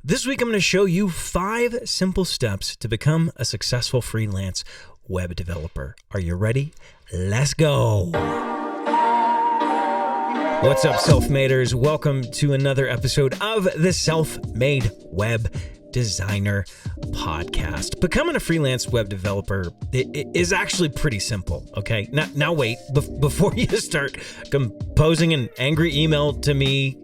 This week I'm going to show you 5 simple steps to become a successful freelance web developer. Are you ready? Let's go. What's up, self-maders? Welcome to another episode of the Self-Made Web Designer podcast. Becoming a freelance web developer is actually pretty simple, okay? Now wait, before you start composing an angry email to me,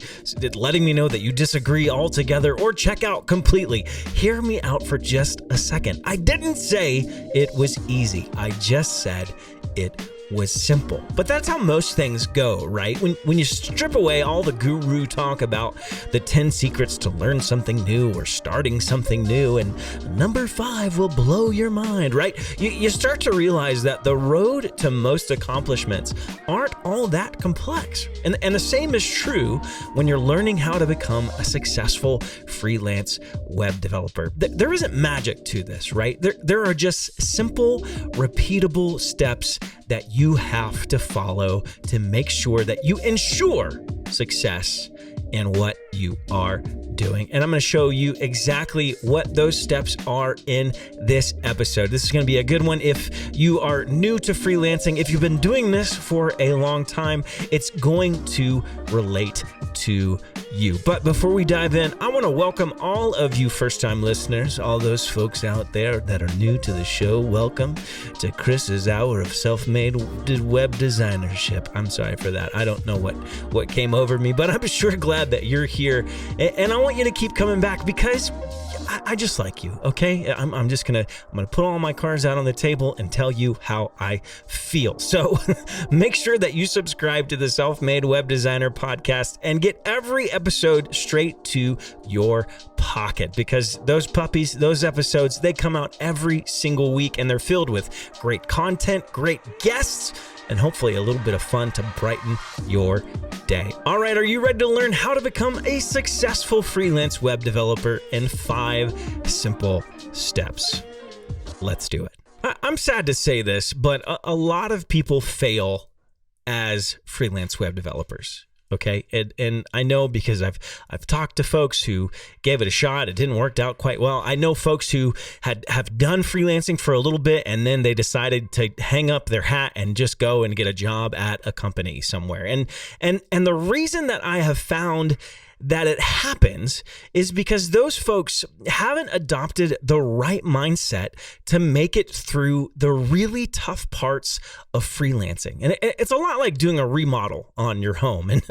letting me know that you disagree altogether or check out completely, hear me out for just a second. I didn't say it was easy. I just said it was simple. But that's how most things go, right? When you strip away all the guru talk about the 10 secrets to learn something new or starting something new, and number 5 will blow your mind, right? You start to realize that the road to most accomplishments aren't all that complex. And the same is true when you're learning how to become a successful freelance web developer. There isn't magic to this, right? There are just simple, repeatable steps that you have to follow to make sure that you ensure success in what you are doing. And I'm going to show you exactly what those steps are in this episode. This is going to be a good one if you are new to freelancing. If you've been doing this for a long time, it's going to relate to you. But before we dive in, I want to welcome all of you first-time listeners, all those folks out there that are new to the show. Welcome to Chris's Hour of Self-Made Web Designership. I'm sorry for that. I don't know what came over me, but I'm sure glad that you're here. And I want you to keep coming back because I just like you, okay? I'm gonna put all my cards out on the table and tell you how I feel. So make sure that you subscribe to the Self-Made Web Designer podcast and get every episode straight to your pocket, because those puppies, those episodes, they come out every single week and they're filled with great content, great guests, and hopefully a little bit of fun to brighten your day. All right, are you ready to learn how to become a successful freelance web developer in 5 simple steps? Let's do it. I'm sad to say this, but a lot of people fail as freelance web developers. Okay, and I know because I've talked to folks who gave it a shot. It didn't work out quite well. I know folks who have done freelancing for a little bit and then they decided to hang up their hat and just go and get a job at a company somewhere. And the reason that I have found that it happens is because those folks haven't adopted the right mindset to make it through the really tough parts of freelancing. And it's a lot like doing a remodel on your home. And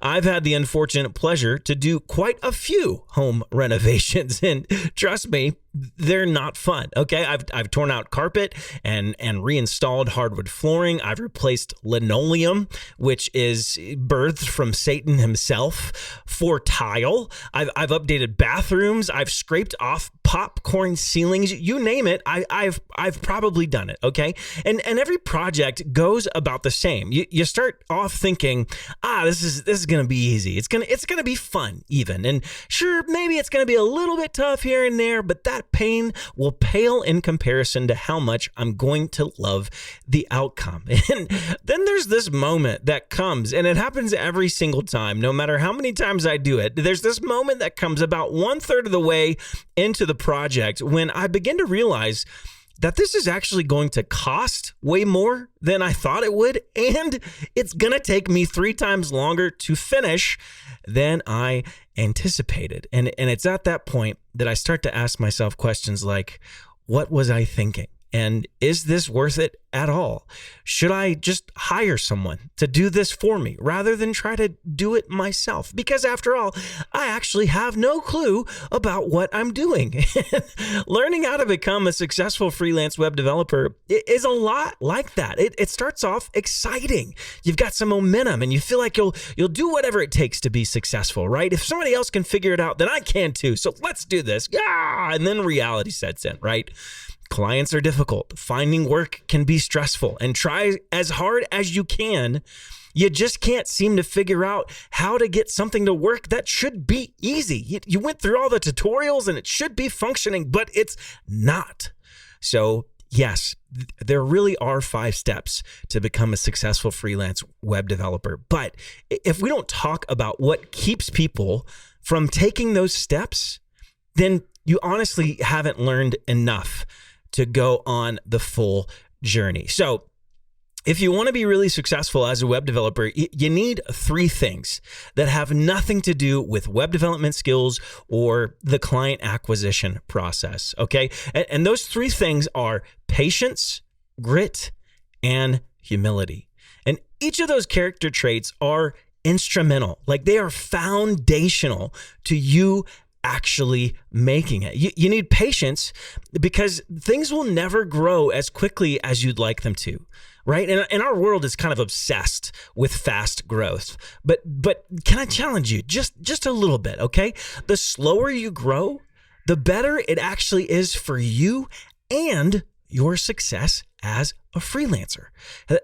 I've had the unfortunate pleasure to do quite a few home renovations. And trust me, they're not fun. Okay, I've torn out carpet and reinstalled hardwood flooring. I've replaced linoleum, which is birthed from Satan himself, for tile. I've updated bathrooms. I've scraped off popcorn ceilings. You name it, I've probably done it. Okay, and every project goes about the same. You start off thinking, this is gonna be easy. It's gonna be fun even, and sure, maybe it's gonna be a little bit tough here and there, but that pain will pale in comparison to how much I'm going to love the outcome. And then there's this moment that comes, and it happens every single time, no matter how many times I do it. There's this moment that comes about 1/3 of the way into the project when I begin to realize that this is actually going to cost way more than I thought it would, and it's going to take me 3 times longer to finish than I anticipated. And it's at that point that I start to ask myself questions like, what was I thinking? And is this worth it at all? Should I just hire someone to do this for me rather than try to do it myself? Because after all, I actually have no clue about what I'm doing. Learning how to become a successful freelance web developer is a lot like that. It starts off exciting. You've got some momentum and you feel like you'll do whatever it takes to be successful, right? If somebody else can figure it out, then I can too. So let's do this. Yeah, and then reality sets in, right? Clients are difficult. Finding work can be stressful, and try as hard as you can, you just can't seem to figure out how to get something to work that should be easy. You went through all the tutorials and it should be functioning, but it's not. So yes, there really are 5 steps to become a successful freelance web developer. But if we don't talk about what keeps people from taking those steps, then you honestly haven't learned enough to go on the full journey. So if you want to be really successful as a web developer, you need 3 things that have nothing to do with web development skills or the client acquisition process, okay? And those 3 things are patience, grit, and humility. And each of those character traits are instrumental, like they are foundational to you actually making it. You need patience because things will never grow as quickly as you'd like them to, right? And our world is kind of obsessed with fast growth. But can I challenge you just a little bit, okay? The slower you grow, the better it actually is for you and your success as a freelancer.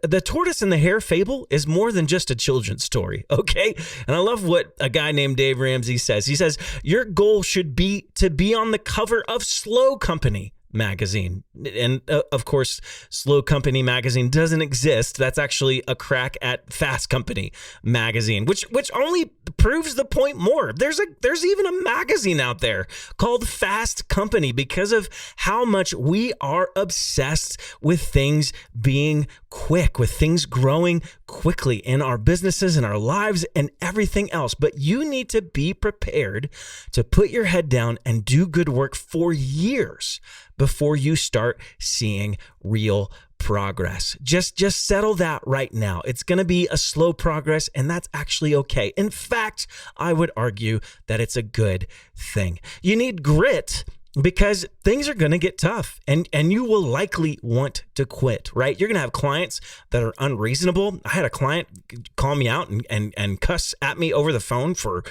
The tortoise and the hare fable is more than just a children's story, okay? And I love what a guy named Dave Ramsey says. He says, your goal should be to be on the cover of Slow Company magazine. And of course, Slow Company magazine doesn't exist. That's actually a crack at Fast Company magazine, which only proves the point more. There's even a magazine out there called Fast Company because of how much we are obsessed with things being quick, with things growing quickly in our businesses and our lives and everything else. But you need to be prepared to put your head down and do good work for years before you start seeing real progress. Just settle that right now. It's going to be a slow progress, and that's actually okay. In fact, I would argue that it's a good thing. You need grit because things are going to get tough and you will likely want to quit, right? You're going to have clients that are unreasonable. I had a client call me out and cuss at me over the phone for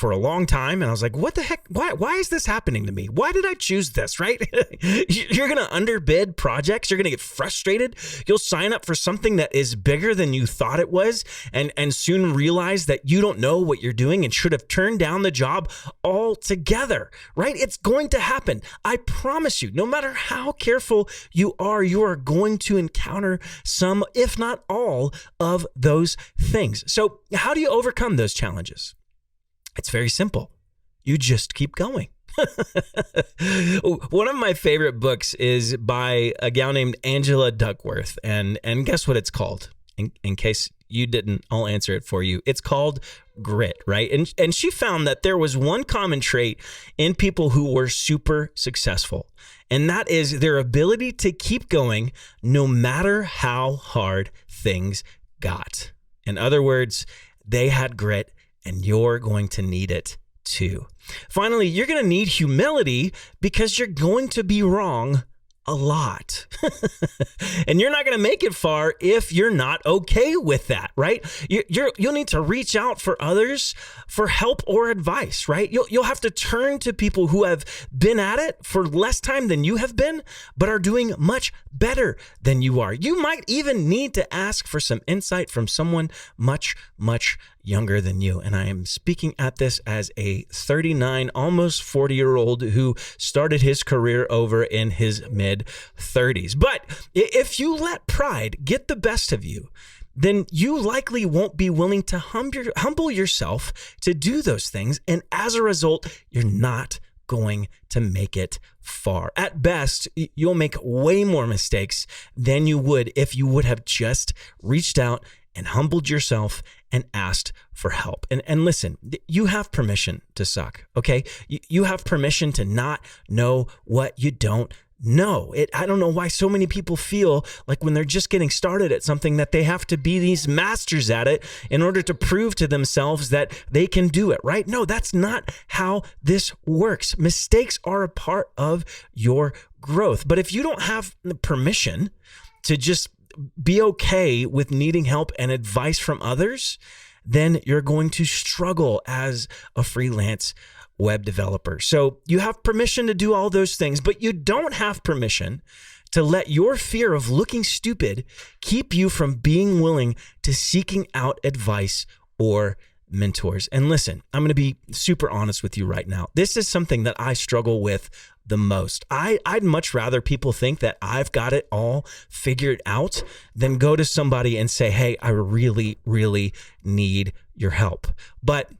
a long time. And I was like, what the heck? Why is this happening to me? Why did I choose this, right? You're going to underbid projects. You're going to get frustrated. You'll sign up for something that is bigger than you thought it was and soon realize that you don't know what you're doing and should have turned down the job altogether, right? It's going to happen. I promise you, no matter how careful you are going to encounter some, if not all, of those things. So how do you overcome those challenges? It's very simple. You just keep going. One of my favorite books is by a gal named Angela Duckworth. And guess what it's called? In case you didn't, I'll answer it for you. It's called Grit, right? And she found that there was one common trait in people who were super successful, and that is their ability to keep going no matter how hard things got. In other words, they had grit, and you're going to need it too. Finally, you're going to need humility because you're going to be wrong a lot. And you're not going to make it far if you're not okay with that, right? You'll need to reach out for others for help or advice, right? You'll have to turn to people who have been at it for less time than you have been, but are doing much better than you are. You might even need to ask for some insight from someone much, much younger than you. And I am speaking at this as a 39, almost 40-year-old who started his career over in his mid-30s. But if you let pride get the best of you, then you likely won't be willing to humble yourself to do those things. And as a result, you're not going to make it far. At best, you'll make way more mistakes than you would if you would have just reached out and humbled yourself and asked for help. And listen, you have permission to suck, okay? You have permission to not know what you don't know. I don't know why so many people feel like when they're just getting started at something that they have to be these masters at it in order to prove to themselves that they can do it, right? No, that's not how this works. Mistakes are a part of your growth. But if you don't have the permission to just be okay with needing help and advice from others, then you're going to struggle as a freelance web developer. So you have permission to do all those things, but you don't have permission to let your fear of looking stupid keep you from being willing to seeking out advice or mentors. And listen, I'm going to be super honest with you right now. This is something that I struggle with the most. I'd much rather people think that I've got it all figured out than go to somebody and say, hey, I really, really need your help. But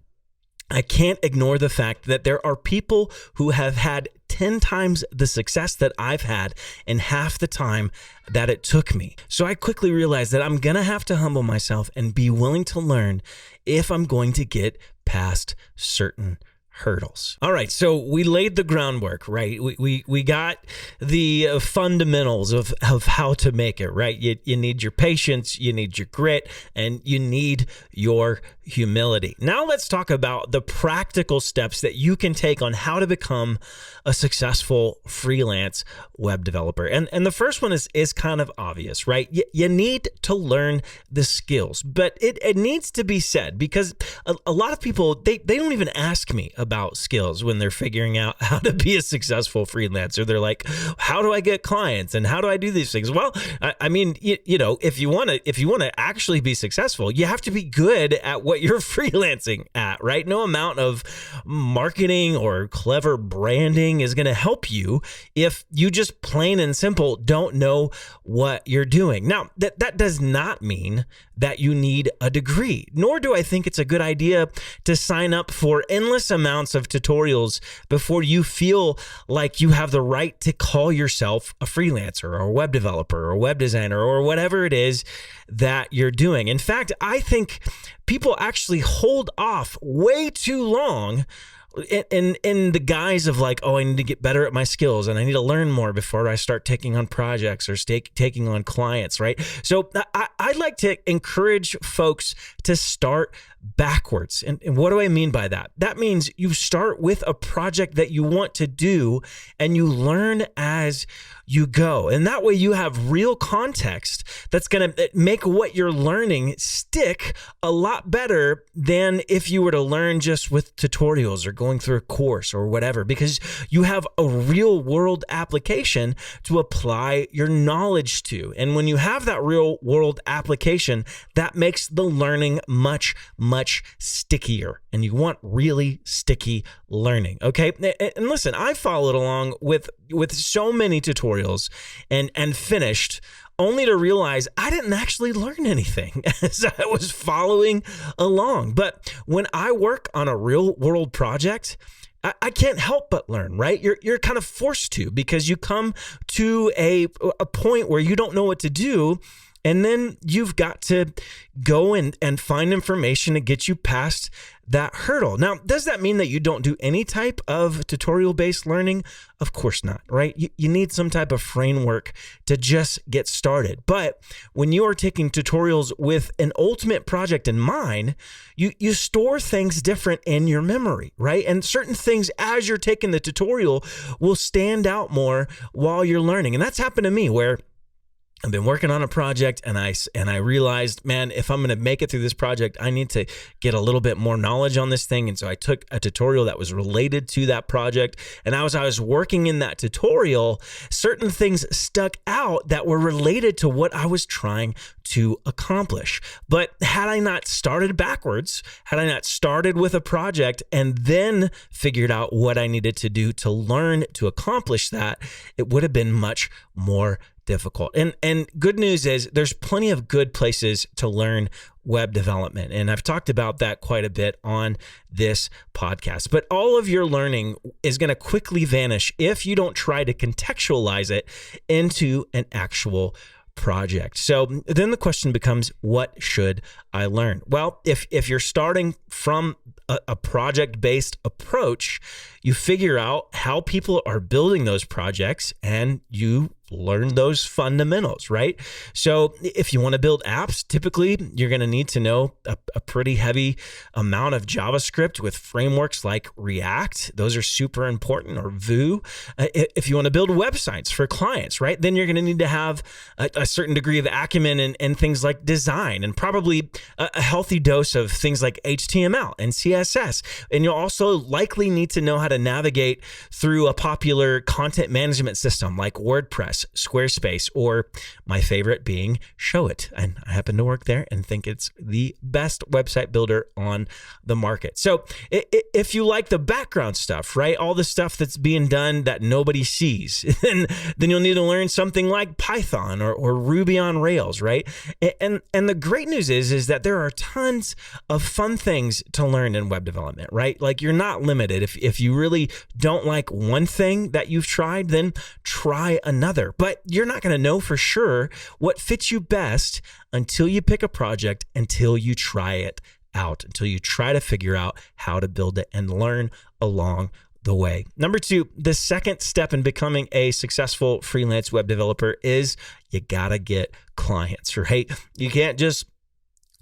I can't ignore the fact that there are people who have had 10 times the success that I've had in half the time that it took me. So I quickly realized that I'm going to have to humble myself and be willing to learn if I'm going to get past certain hurdles. All right, so we laid the groundwork, right? We got the fundamentals of how to make it, right? You need your patience, you need your grit, and you need your humility. Now let's talk about the practical steps that you can take on how to become a successful freelance web developer. And the first one is kind of obvious, right? You need to learn the skills, but it needs to be said because a lot of people, they don't even ask me about skills when they're figuring out how to be a successful freelancer. They're like, how do I get clients and how do I do these things? Well, I mean, you know, if you want to actually be successful, you have to be good at what you're freelancing at, right? No amount of marketing or clever branding is going to help you if you just plain and simple don't know what you're doing. Now, that does not mean that you need a degree, nor do I think it's a good idea to sign up for endless amounts of tutorials before you feel like you have the right to call yourself a freelancer or a web developer or web designer or whatever it is that you're doing. In fact, I think people actually hold off way too long in the guise of like, oh, I need to get better at my skills and I need to learn more before I start taking on projects or taking on clients, right? So I'd like to encourage folks to start backwards. And what do I mean by that? That means you start with a project that you want to do and you learn as you go. And that way you have real context that's going to make what you're learning stick a lot better than if you were to learn just with tutorials or going through a course or whatever, because you have a real world application to apply your knowledge to. And when you have that real world application, that makes the learning much stickier, and you want really sticky learning. Okay. And listen, I followed along with so many tutorials and finished only to realize I didn't actually learn anything as I was following along. But when I work on a real world project, I can't help but learn, right? You're kind of forced to, because you come to a point where you don't know what to do. And then you've got to go and find information to get you past that hurdle. Now, does that mean that you don't do any type of tutorial-based learning? Of course not, right? You need some type of framework to just get started. But when you are taking tutorials with an ultimate project in mind, you store things different in your memory, right? And certain things as you're taking the tutorial will stand out more while you're learning. And that's happened to me where I've been working on a project and I realized, man, if I'm going to make it through this project, I need to get a little bit more knowledge on this thing. And so I took a tutorial that was related to that project. And as I was working in that tutorial, certain things stuck out that were related to what I was trying to accomplish. But had I not started backwards, had I not started with a project and then figured out what I needed to do to learn to accomplish that, it would have been much more difficult. And good news is there's plenty of good places to learn web development. And I've talked about that quite a bit on this podcast. But all of your learning is going to quickly vanish if you don't try to contextualize it into an actual project. So then the question becomes, what should I learn? Well, if you're starting from a project-based approach, you figure out how people are building those projects and you learn those fundamentals, right? So if you want to build apps, typically you're going to need to know a pretty heavy amount of JavaScript with frameworks like React. Those are super important, or Vue. If you want to build websites for clients, right, then you're going to need to have a certain degree of acumen and things like design, and probably a healthy dose of things like HTML and CSS. And you'll also likely need to know how to navigate through a popular content management system like WordPress. WordPress, Squarespace, or my favorite being Showit. And I happen to work there and think it's the best website builder on the market. So if you like the background stuff, right, all the stuff that's being done that nobody sees, then you'll need to learn something like Python or Ruby on Rails, right? And the great news is that there are tons of fun things to learn in web development, right? Like, you're not limited. If you really don't like one thing that you've tried, then try another. But you're not going to know for sure what fits you best until you pick a project, until you try it out, until you try to figure out how to build it and learn along the way. Number 2, the second step in becoming a successful freelance web developer is you gotta get clients, right? You can't just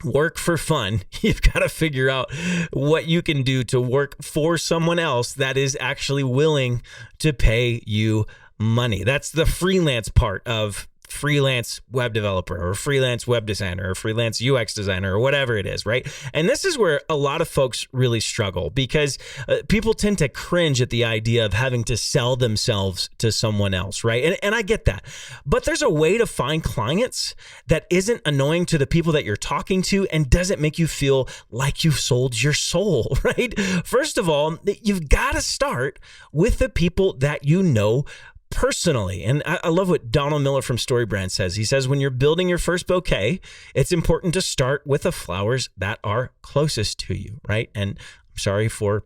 work for fun. You've got to figure out what you can do to work for someone else that is actually willing to pay you money. That's the freelance part of freelance web developer or freelance web designer or freelance UX designer or whatever it is, right? And this is where a lot of folks really struggle, because people tend to cringe at the idea of having to sell themselves to someone else, right? And I get that. But there's a way to find clients that isn't annoying to the people that you're talking to and doesn't make you feel like you've sold your soul, right? First of all, you've got to start with the people that you know personally. And I love what Donald Miller from StoryBrand says. He says, when you're building your first bouquet, it's important to start with the flowers that are closest to you, right? And I'm sorry for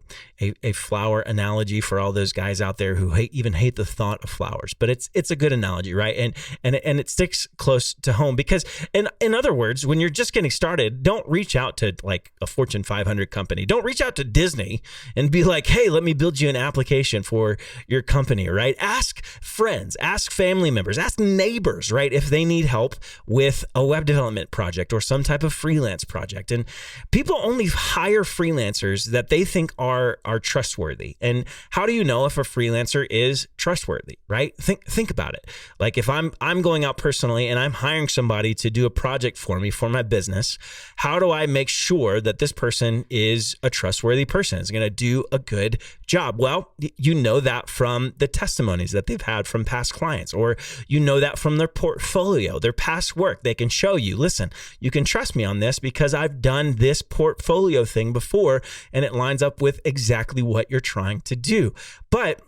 a flower analogy for all those guys out there who even hate the thought of flowers, but it's a good analogy, right? And it sticks close to home, because in other words, when you're just getting started, don't reach out to like a Fortune 500 company. Don't reach out to Disney and be like, hey, let me build you an application for your company, right? Ask friends, ask family members, ask neighbors, right? If they need help with a web development project or some type of freelance project. And people only hire freelancers that they think are trustworthy. And how do you know if a freelancer is trustworthy, right? Think about it. Like, if I'm going out personally and I'm hiring somebody to do a project for me for my business, how do I make sure that this person is a trustworthy person, is going to do a good job? Well, you know that from the testimonies that they've had from past clients, or you know that from their portfolio, their past work. They can show you, listen, you can trust me on this because I've done this portfolio thing before and it lines up with exactly what you're trying to do. But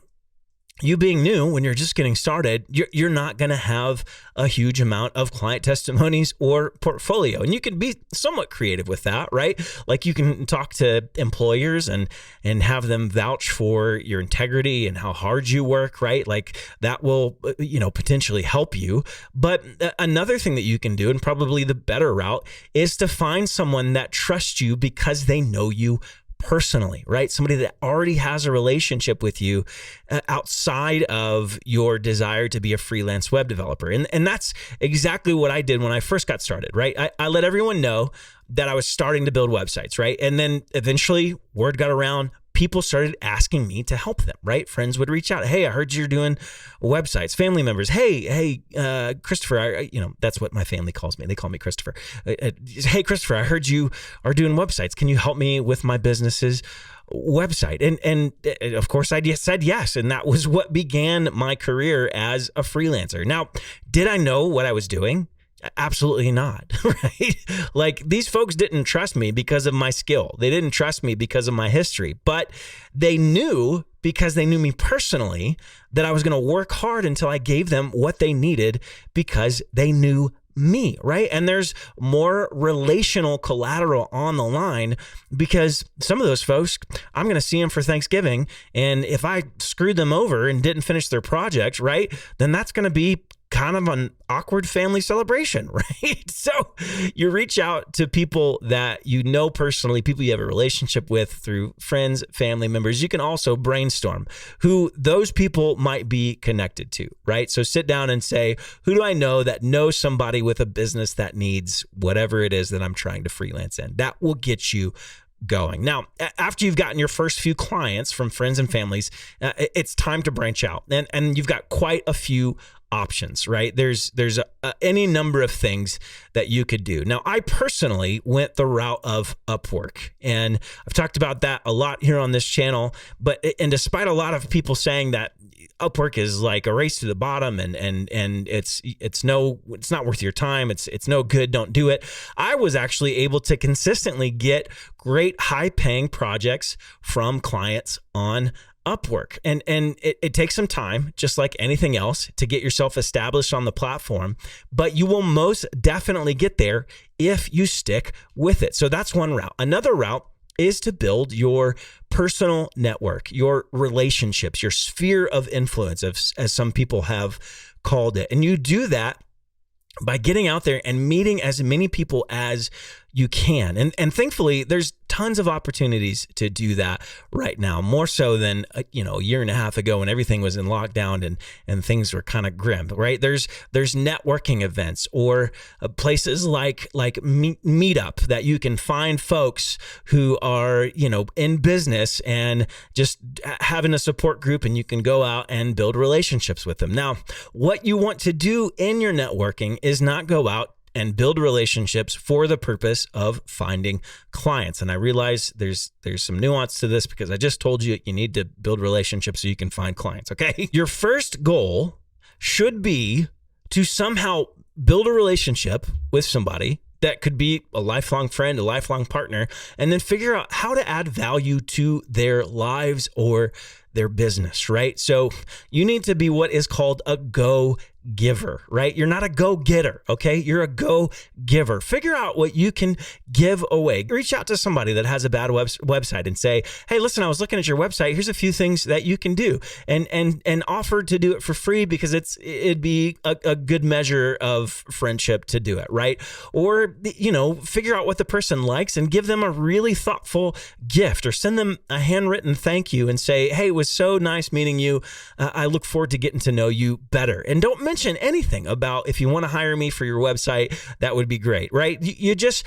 you being new, when you're just getting started, you're not going to have a huge amount of client testimonies or portfolio. And you can be somewhat creative with that, right? Like, you can talk to employers and have them vouch for your integrity and how hard you work, right? Like, that will, potentially help you. But another thing that you can do, and probably the better route, is to find someone that trusts you because they know you personally, right? Somebody that already has a relationship with you outside of your desire to be a freelance web developer. And that's exactly what I did when I first got started, right? I let everyone know that I was starting to build websites, right? And then eventually word got around. People started asking me to help them, right? Friends would reach out. Hey, I heard you're doing websites. Family members. Hey, Christopher, that's what my family calls me. They call me Christopher. Hey, Christopher, I heard you are doing websites. Can you help me with my business's website? And of course I just said yes. And that was what began my career as a freelancer. Now, did I know what I was doing? Absolutely not, right? Like, these folks didn't trust me because of my skill. They didn't trust me because of my history, but they knew, because they knew me personally, that I was going to work hard until I gave them what they needed, because they knew me, right? And there's more relational collateral on the line, because some of those folks, I'm going to see them for Thanksgiving. And if I screwed them over and didn't finish their project, right, then that's going to be kind of an awkward family celebration, right? So you reach out to people that you know personally, people you have a relationship with through friends, family members. You can also brainstorm who those people might be connected to, right? So sit down and say, who do I know that knows somebody with a business that needs whatever it is that I'm trying to freelance in? That will get you going. Now, after you've gotten your first few clients from friends and families, it's time to branch out. And you've got quite a few options, right? There's any number of things that you could do. Now, I personally went the route of Upwork, and I've talked about that a lot here on this channel. And despite a lot of people saying that Upwork is like a race to the bottom, and it's not worth your time. It's no good. Don't do it. I was actually able to consistently get great high paying projects from clients on Upwork. And it takes some time, just like anything else, to get yourself established on the platform, but you will most definitely get there if you stick with it. So that's one route. Another route is to build your personal network, your relationships, your sphere of influence, as some people have called it. And you do that by getting out there and meeting as many people as you can. And thankfully, there's tons of opportunities to do that right now, more so than a year and a half ago when everything was in lockdown and things were kind of grim, right? There's networking events or places like Meetup that you can find folks who are, in business and just having a support group, and you can go out and build relationships with them. Now, what you want to do in your networking is not go out and build relationships for the purpose of finding clients. And I realize there's some nuance to this because I just told you need to build relationships so you can find clients, okay? Your first goal should be to somehow build a relationship with somebody that could be a lifelong friend, a lifelong partner, and then figure out how to add value to their lives or their business, right? So you need to be what is called a go-giver, right? You're not a go-getter, okay? You're a go-giver. Figure out what you can give away. Reach out to somebody that has a bad website and say, hey, listen, I was looking at your website. Here's a few things that you can do, and offer to do it for free because it'd be a good measure of friendship to do it, right? Or, figure out what the person likes and give them a really thoughtful gift, or send them a handwritten thank you and say, hey, it was so nice meeting you. I look forward to getting to know you better. And don't mention anything about if you want to hire me for your website, that would be great, right? You just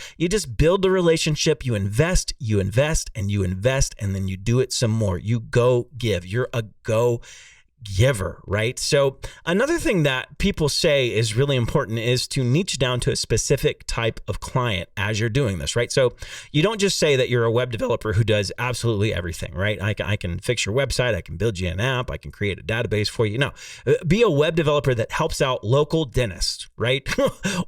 build the relationship, you invest, and then you do it some more. You go give. You're a go giver, right? So another thing that people say is really important is to niche down to a specific type of client as you're doing this, right? So you don't just say that you're a web developer who does absolutely everything, right? I can fix your website, I can build you an app, I can create a database for you. No, be a web developer that helps out local dentists, right?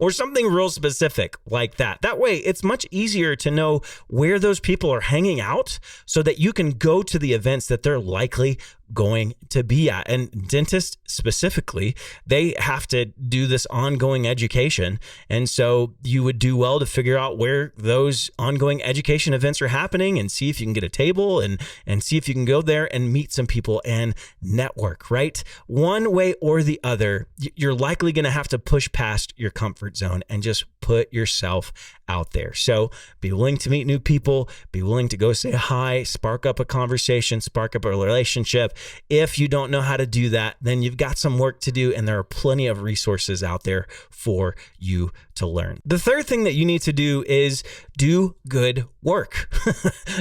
Or something real specific like that. That way, it's much easier to know where those people are hanging out so that you can go to the events that they're likely going to be at. And dentists specifically, they have to do this ongoing education. And so you would do well to figure out where those ongoing education events are happening and see if you can get a table and see if you can go there and meet some people and network, right? One way or the other, you're likely going to have to push past your comfort zone and just put yourself out there. So be willing to meet new people, be willing to go say hi, spark up a conversation, spark up a relationship. If you don't know how to do that, then you've got some work to do, and there are plenty of resources out there for you to learn. The third thing that you need to do is do good work.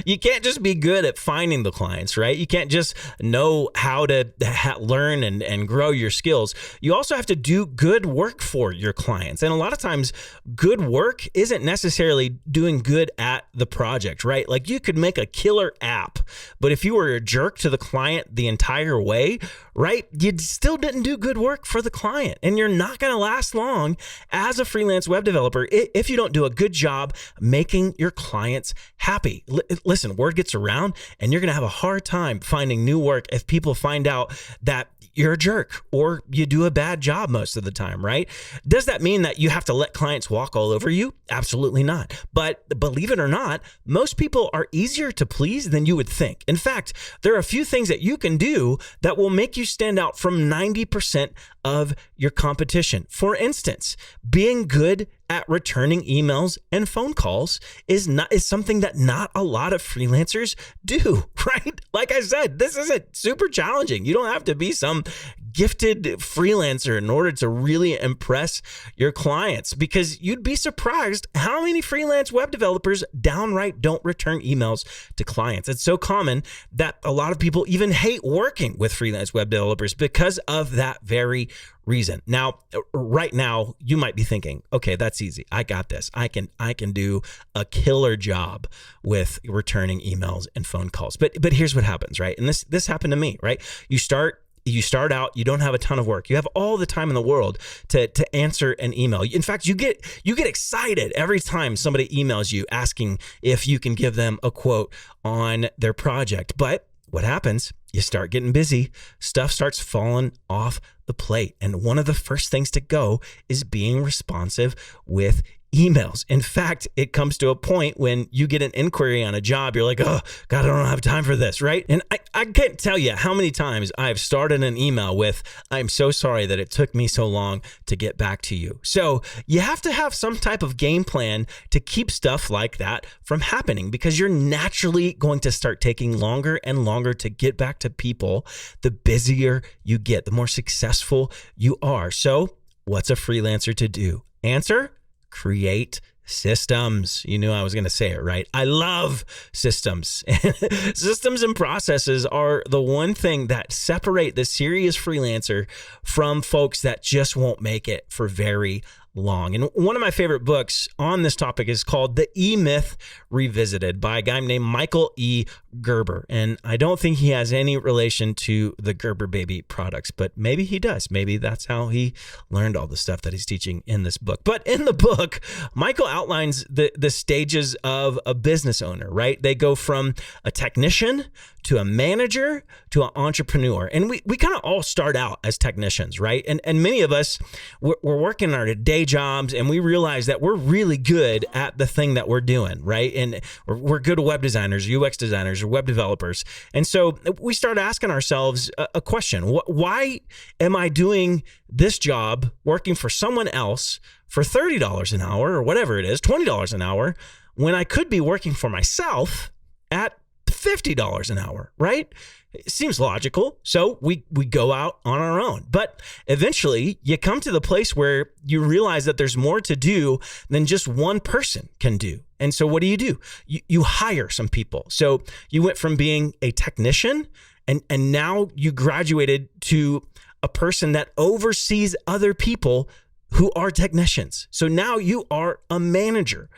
You can't just be good at finding the clients, right? You can't just know how to learn and grow your skills. You also have to do good work for your clients. And a lot of times, good work isn't necessarily doing good at the project, right? Like you could make a killer app, but if you were a jerk to the client the entire way, right, you still didn't do good work for the client. And you're not going to last long as a freelance web developer if you don't do a good job making your clients happy. Listen, word gets around, and you're going to have a hard time finding new work if people find out that you're a jerk or you do a bad job most of the time, right? Does that mean that you have to let clients walk all over you? Absolutely not. But believe it or not, most people are easier to please than you would think. In fact, there are a few things that you can do that will make you stand out from 90% of your competition. For instance, being good at returning emails and phone calls is something that not a lot of freelancers do, right? Like I said, this isn't super challenging. You don't have to be some gifted freelancer in order to really impress your clients, because you'd be surprised how many freelance web developers downright don't return emails to clients. It's so common that a lot of people even hate working with freelance web developers because of that very reason. Now, right now, you might be thinking, okay, that's easy. I got this. I can do a killer job with returning emails and phone calls. But here's what happens, right? And this happened to me, right? You start You start out, you don't have a ton of work. You have all the time in the world to answer an email. In fact, you get excited every time somebody emails you asking if you can give them a quote on their project. But what happens? You start getting busy. Stuff starts falling off the plate. And one of the first things to go is being responsive with emails. In fact, it comes to a point when you get an inquiry on a job, you're like, oh, God, I don't have time for this, right? And I can't tell you how many times I've started an email with, I'm so sorry that it took me so long to get back to you. So you have to have some type of game plan to keep stuff like that from happening, because you're naturally going to start taking longer and longer to get back to people. The busier you get, the more successful you are. So what's a freelancer to do? Answer: create systems. You knew I was going to say it, right? I love systems. Systems and processes are the one thing that separate the serious freelancer from folks that just won't make it for very long. And one of my favorite books on this topic is called The EMyth Revisited by a guy named Michael E. Gerber. And I don't think he has any relation to the Gerber baby products, but maybe he does. Maybe that's how he learned all the stuff that he's teaching in this book. But in the book, Michael outlines the stages of a business owner, right? They go from a technician to a manager to an entrepreneur. And we kind of all start out as technicians, right? And many of us, we're working our day jobs and we realize that we're really good at the thing that we're doing, right? And we're good web designers, UX designers, or web developers. And so we start asking ourselves a question: why am I doing this job working for someone else for $30 an hour or whatever it is, $20 an hour, when I could be working for myself at $50 an hour, right? It seems logical. So we go out on our own. But eventually you come to the place where you realize that there's more to do than just one person can do. And so what do? You hire some people. So you went from being a technician and now you graduated to a person that oversees other people who are technicians. So now you are a manager.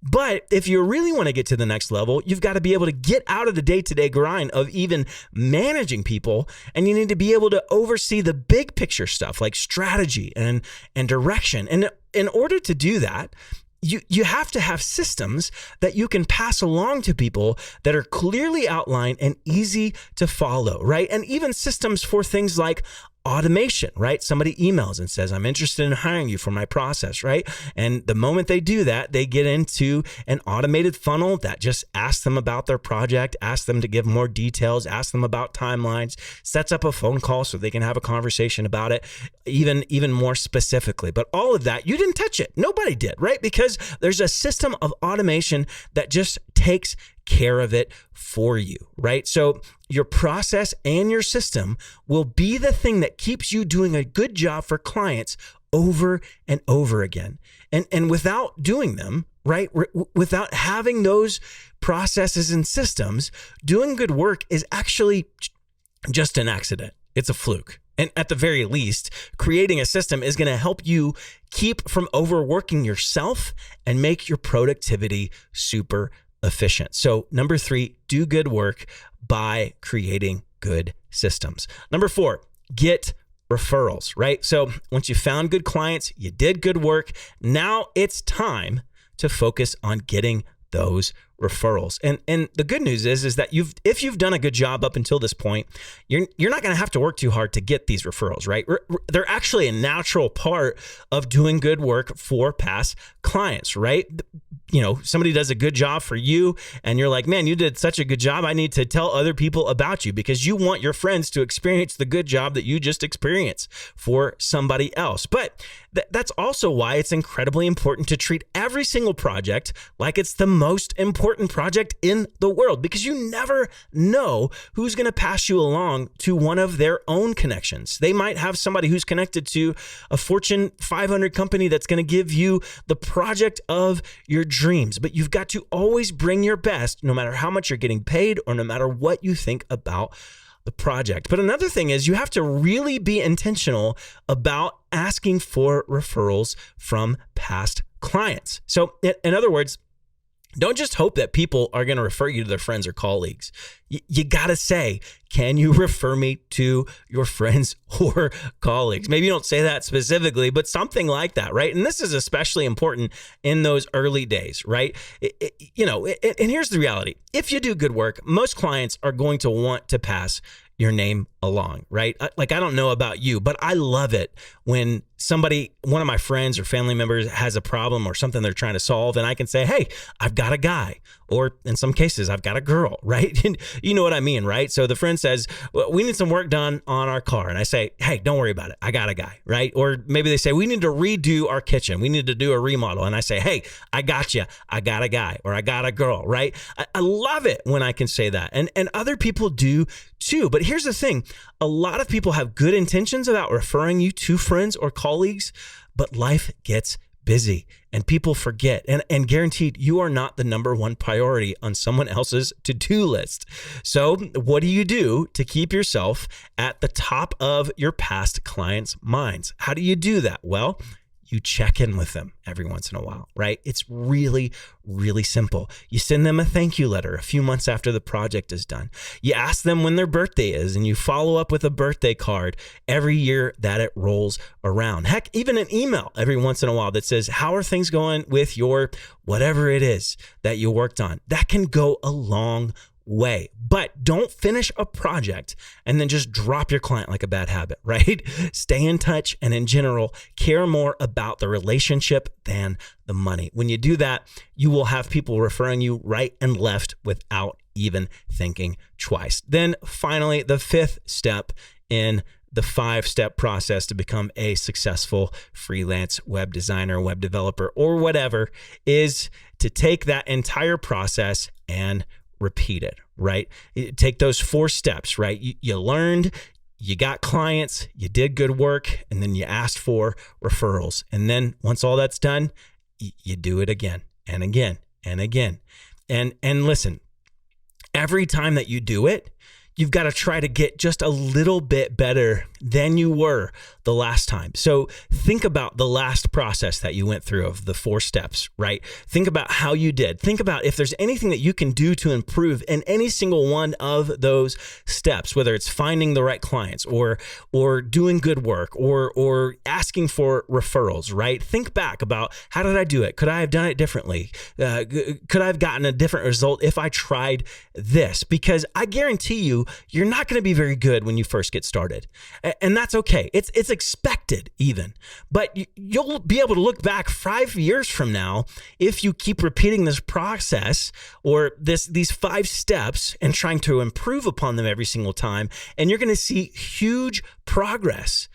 But if you really want to get to the next level, you've got to be able to get out of the day-to-day grind of even managing people, and you need to be able to oversee the big picture stuff like strategy and direction. And in order to do that, you have to have systems that you can pass along to people that are clearly outlined and easy to follow, right? And even systems for things like automation, right? Somebody emails and says, I'm interested in hiring you for my process, right? And the moment they do that, they get into an automated funnel that just asks them about their project, asks them to give more details, asks them about timelines, sets up a phone call so they can have a conversation about it, even more specifically. But all of that, you didn't touch it. Nobody did, right? Because there's a system of automation that just takes care of it for you, right? So your process and your system will be the thing that keeps you doing a good job for clients over and over again. And without doing them, right, without having those processes and systems, doing good work is actually just an accident. It's a fluke. And at the very least, creating a system is going to help you keep from overworking yourself and make your productivity super efficient. So number 3, do good work by creating good systems. Number 4, get referrals, right? So once you found good clients, you did good work. Now it's time to focus on getting those referrals. And the good news is that if you've done a good job up until this point, you're not going to have to work too hard to get these referrals, right? They're actually a natural part of doing good work for past clients, right? You know, somebody does a good job for you and you're like, man, you did such a good job. I need to tell other people about you because you want your friends to experience the good job that you just experienced for somebody else. But that's also why it's incredibly important to treat every single project like it's the most important project in the world, because you never know who's going to pass you along to one of their own connections. They might have somebody who's connected to a Fortune 500 company that's going to give you the project of your dreams, but you've got to always bring your best, no matter how much you're getting paid or no matter what you think about the project. But another thing is you have to really be intentional about asking for referrals from past clients. So in other words, Don't just hope that people are going to refer you to their friends or colleagues. You got to say, can you refer me to your friends or colleagues? Maybe you don't say that specifically, but something like that, right? And this is especially important in those early days, right? And here's the reality. If you do good work, most clients are going to want to pass your name along, right? Like, I don't know about you, but I love it when one of my friends or family members has a problem or something they're trying to solve, and I can say, hey, I've got a guy, or in some cases, I've got a girl, right? And you know what I mean, right? So the friend says, well, we need some work done on our car. And I say, hey, don't worry about it. I got a guy, right? Or maybe they say, we need to redo our kitchen. We need to do a remodel. And I say, hey, I got you. I got a guy, or I got a girl, right? I love it when I can say that. And other people do too. But here's the thing. A lot of people have good intentions about referring you to friends or colleagues, but life gets busy and people forget. And guaranteed, you are not the number one priority on someone else's to-do list. So what do you do to keep yourself at the top of your past clients' minds? How do you do that? Well, you check in with them every once in a while, right? It's really, really simple. You send them a thank you letter a few months after the project is done. You ask them when their birthday is, and you follow up with a birthday card every year that it rolls around. Heck, even an email every once in a while that says, how are things going with your whatever it is that you worked on? That can go a long way. But don't finish a project and then just drop your client like a bad habit, right? Stay in touch, and in general, care more about the relationship than the money. When you do that, you will have people referring you right and left without even thinking twice. Then finally, the fifth step in the 5-step process to become a successful freelance web designer, web developer, or whatever, is to take that entire process and repeat it, right? Take those 4 steps, right? You learned, you got clients, you did good work, and then you asked for referrals. And then once all that's done, you do it again and again and again. And listen, every time that you do it, you've got to try to get just a little bit better than you were the last time. So think about the last process that you went through of the 4 steps, right? Think about how you did. Think about if there's anything that you can do to improve in any single one of those steps, whether it's finding the right clients or doing good work or asking for referrals, right? Think back about, how did I do it? Could I have done it differently? Could I have gotten a different result if I tried this? Because I guarantee you're not going to be very good when you first get started. And that's okay. It's expected even. But you'll be able to look back 5 years from now if you keep repeating this process or these 5 steps and trying to improve upon them every single time. And you're going to see huge progress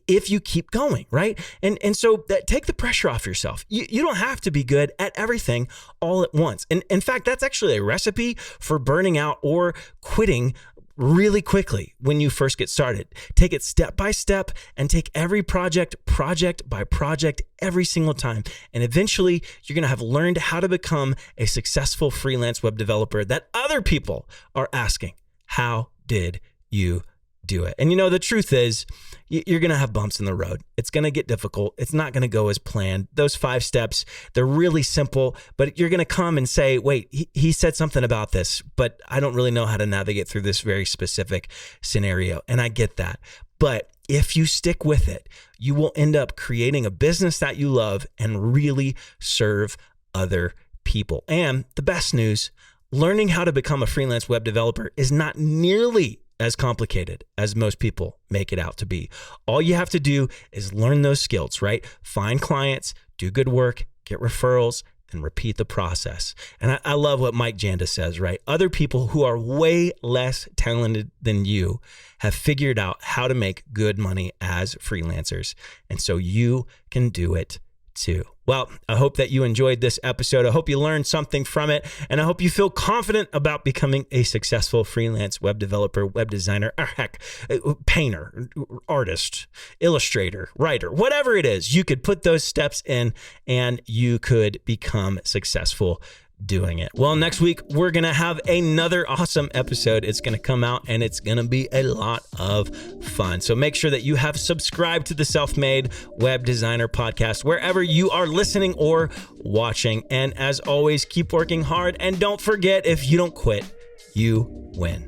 if you keep going, right? And so take the pressure off yourself. You don't have to be good at everything all at once. And in fact, that's actually a recipe for burning out or quitting really quickly when you first get started. Take it step by step and take every project by project every single time. And eventually you're going to have learned how to become a successful freelance web developer that other people are asking, how did you do it? And the truth is, you're going to have bumps in the road. It's going to get difficult. It's not going to go as planned. Those 5 steps, they're really simple, but you're going to come and say, wait, he said something about this, but I don't really know how to navigate through this very specific scenario. And I get that. But if you stick with it, you will end up creating a business that you love and really serve other people. And the best news, learning how to become a freelance web developer is not nearly as complicated as most people make it out to be. All you have to do is learn those skills, right? Find clients, do good work, get referrals, and repeat the process. And I love what Mike Janda says, right? Other people who are way less talented than you have figured out how to make good money as freelancers. And so you can do it too. Well, I hope that you enjoyed this episode. I hope you learned something from it, and I hope you feel confident about becoming a successful freelance web developer, web designer, or heck, painter, artist, illustrator, writer, whatever it is. You could put those steps in and you could become successful doing it. Well, next week, we're going to have another awesome episode. It's going to come out and it's going to be a lot of fun. So make sure that you have subscribed to the Self-Made Web Designer podcast, wherever you are listening or watching. And as always, keep working hard. And don't forget, if you don't quit, you win.